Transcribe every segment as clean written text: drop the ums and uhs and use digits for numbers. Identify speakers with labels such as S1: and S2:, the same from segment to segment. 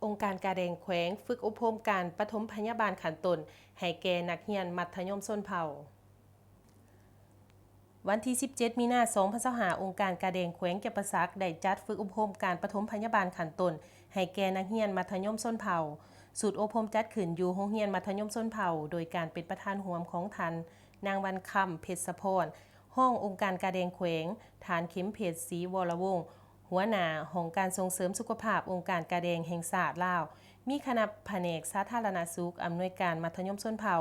S1: องค์การกาแดงแขวงฝึกอบรมการปฐมพยาบาลขั้นต้นให้แก่นักเรียนมัธยมชนเผ่าวันที่ 17 มีนาคม 2025 องค์การกาแดงแขวงจำปาสักได้จัดฝึกอบรมการปฐมพยาบาลขั้นต้นให้แก่นักเรียนมัธยมชนเผ่าศูนย์อบรมจัดขึ้นอยู่โรงเรียนมัธยมชนเผ่าโดยการเป็นประธานร่วมของท่านนางวันคำเพชรสะพรห้ององค์การกาแดงแขวงฐานเข็มเพชรศรีวรวงศ์หัวหน้าของการส่งเสริมสุขภาพองค์การกาแดงแห่งชาติลาวมีคณะแผนกสาธารณสุขอำนวยการมัธยมชนเผ่า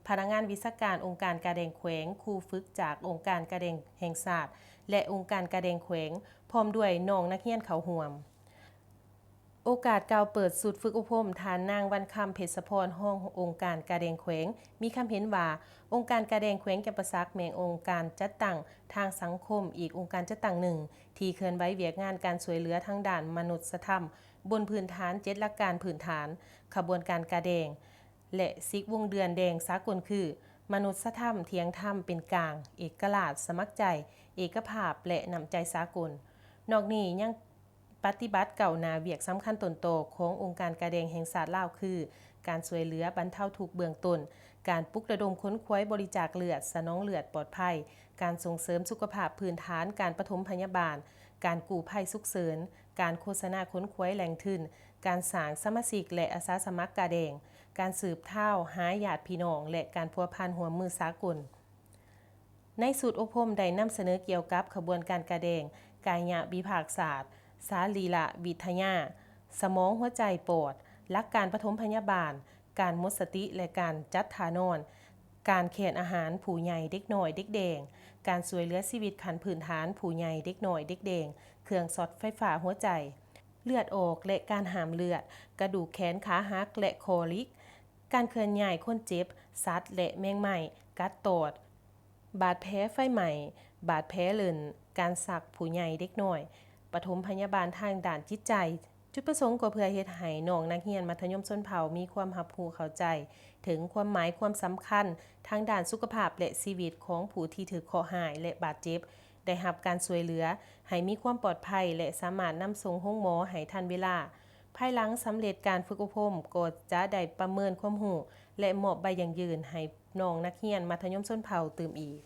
S1: พนักงานวิชาการองค์การกาแดงแขวงครูฝึกจากองค์การกาแดงแห่งชาติและองค์การกาแดงแขวงพร้อมด้วยน้องนักเรียนเขาร่วมโอกาสกล่าวเปิดสูตรฝึกอบรมฐานนางวันคำเพชรสะพรห้ององค์การกาแดงแขวงมีคำเห็นว่าองค์การกาแดงแขวงจำปาสักแม่งองค์การจัดตั้งทางสังคมอีกองค์การจัดตั้งหนึ่งที่เคลื่อนไหวเวียกงานการช่วยเหลือทางด้านมนุษยธรรมบนพื้นฐาน7หลักการพื้นฐานขบวนการกาแดงและซิกวงเดือนแดงสากลคือมนุษยธรรมเที่ยงธรรมเป็นกลางเอกราชสมัครใจเอกภาพและน้ำใจสากลนอกนี้ยังปฏิบัติเก่าหน้าเวียกสำคัญตนโตขององค์การกาแดงแห่งชาติลาวคือการช่วยเหลือบรรเทาทุกข์เบื้องต้นการปลุกระดมค้นคว้าบริจาคเลือดสนองเลือดปลอดภัยการส่งเสริมสุขภาพพื้นฐานการปฐมพยาบาลการกู้ภัยฉุกเฉินการโฆษณาค้นคว้าแหล่งทุนการสร้างสมาชิกและอาสาสมัครกาแดงการสืบเท่าหาญาติพี่น้องและการพัวพันหัวมือสากลในสูตรอบรมได้นำเสนอเกี่ยวกับขบวนการกาแดงกายวิภาคศาสตร์สารีระวิทยาสมองหัวใจปอดหลักการปฐมพยาบาลการหมดสติและการจัดท่านอนการแขนอาหารผู้ใหญ่เด็กน้อยเด็กแดงการช่วยเหลือชีวิตขั้นพื้นฐานผู้ใหญ่เด็กน้อยเด็กแดงเครื่องช็อตไฟฟ้าหัวใจเลือดออกและการหามเลือดกระดูกแขนขาหักและคอลิกการเคลื่อนย้ายคนเจ็บสัตว์และแมงไหม้กัดตอดบาดแผลไฟไหม้บาดแผลเลินการสักผู้ใหญ่เด็กน้อยปฐมพยาบาลทางด้านจิตใจจุดประสงค์ก็เพื่อเฮ็ดให้น้องนักเรียนมัธยมชนเผ่ามีความรับรู้เข้าใจถึงความหมายความสำคัญทางด้านสุขภาพและชีวิตของผู้ที่ถูกเคราะห์ร้ายและบาดเจ็บได้รับการช่วยเหลือให้มีความปลอดภัยและสามารถนำส่งโรงหมอให้ทันเวลาภายหลังสำเร็จการฝึกอบรมก็จะได้ประเมินความรู้และมอบใบยั่งยืนให้น้องนักเรียนมัธยมชนเผ่าเติมอีก